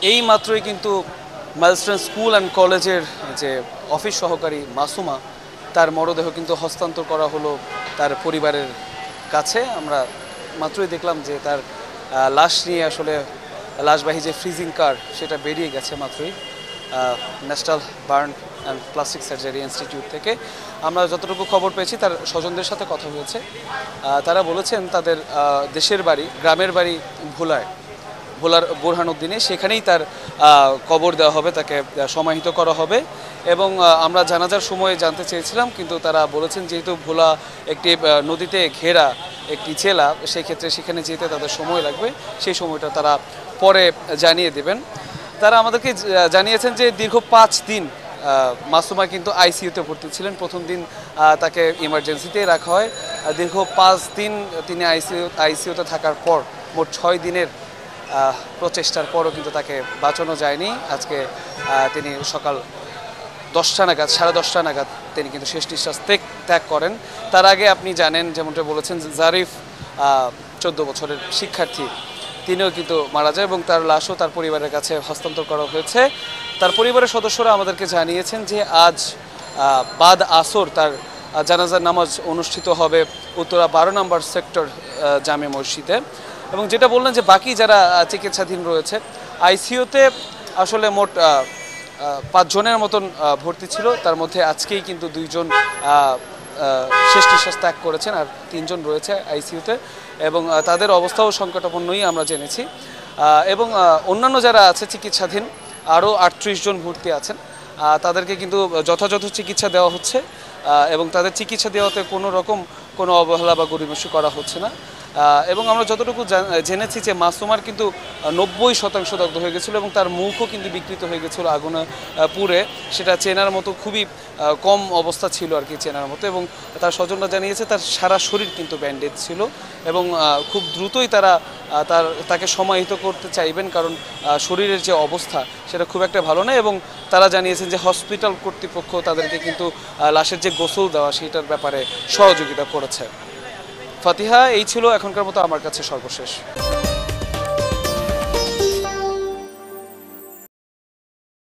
এই মাত্রই কিন্তু মাইলস্টোন স্কুল অ্যান্ড কলেজের যে অফিস সহকারী মাসুমা তার মরদেহ কিন্তু হস্তান্তর করা হলো তার পরিবারের কাছে। আমরা মাত্রই দেখলাম যে তার লাশ নিয়ে আসলে লাশবাহী যে ফ্রিজিং কার সেটা বেরিয়ে গেছে মাত্রই national burn and plastic surgery institute থেকে। আমরা যতটুকু খবর পেয়েছি তার স্বজনদের সাথে কথা হয়েছে, তারা বলেছেন তাদের দেশের বাড়ি গ্রামের বাড়ি ভোলার বোরহানুদ্দিনে, সেখানেই তার কবর দেওয়া হবে, তাকে সমাহিত করা হবে। এবং আমরা জানাজার সময় জানতে চেয়েছিলাম, কিন্তু তারা বলেছেন যেহেতু ভোলা একটি নদীতে ঘেরা একটি জেলা, সেই ক্ষেত্রে সেখানে যেতে তাদের সময় লাগবে, সেই সময়টা তারা পরে জানিয়ে দেবেন। তারা আমাদেরকে জানিয়েছেন যে দীর্ঘ 5 দিন মাসুমা কিন্তু আইসিইউতে ভর্তি ছিলেন। প্রথম দিন তাকে ইমার্জেন্সিতে রাখা হয়। দীর্ঘ 5 দিন তিনি আইসিইউতে থাকার পর মোট 6 দিনের প্রচেষ্টার পরও কিন্তু তাকে বাঁচানো যায়নি। আজকে তিনি সকাল 10টা নাগাদ 10:30 নাগাদ তিনি কিন্তু শেষ নিঃশ্বাস ত্যাগ করেন। তার আগে আপনি জানেন, যেমনটা বলেছেন, জারিফ 14 বছরের শিক্ষার্থী, তিনিও কিন্তু মারা যায় এবং তার লাশও তার পরিবারের কাছে হস্তান্তর করা হয়েছে। তার পরিবারের সদস্যরা আমাদেরকে জানিয়েছেন যে আজ বাদ আসর তার জানাজার নামাজ অনুষ্ঠিত হবে উত্তরা 12 নম্বর সেক্টর জামে মসজিদে। এবং যেটা বললেন যে বাকি যারা চিকিৎসাধীন রয়েছে আইসিইউতে, আসলে মোট 5 জনের মতন ভর্তি ছিল, তার মধ্যে আজকেই কিন্তু 2 জন শেষ নিঃশ্বাস ত্যাগ করেছেন, আর 3 জন রয়েছে আইসিইউতে এবং তাদের অবস্থাও সংকটাপন্নই আমরা জেনেছি। এবং অন্যান্য যারা আছে চিকিৎসাধীন আরও 38 জন ভর্তি আছেন, তাদেরকে কিন্তু যথাযথ চিকিৎসা দেওয়া হচ্ছে এবং তাদের চিকিৎসা দেওয়াতে কোনো অবহেলা বা গরিমসি করা হচ্ছে না। এবং আমরা যতটুকু জেনেছি যে মাসুমার কিন্তু 90% দগ্ধ হয়ে গেছিলো এবং তার মুখও কিন্তু বিকৃত হয়ে গেছিলো আগুনে পুড়ে, সেটা চেনার মতো খুবই কম অবস্থা ছিল আর কি, চেনার মতো। এবং তার স্বজনরা জানিয়েছে তার সারা শরীর কিন্তু ব্যান্ডেজ ছিল এবং খুব দ্রুতই তাকে সমাহিত করতে চাইবেন, কারণ শরীরের যে অবস্থা সেটা খুব একটা ভালো নয়। এবং তারা জানিয়েছেন যে হসপিটাল কর্তৃপক্ষ তাদেরকে কিন্তু লাশের যে গোসল দেওয়া সেটার ব্যাপারে সহযোগিতা করেছে। ফাতিহা, এই ছিল এখনকার মতো আমার কাছে সর্বশেষ।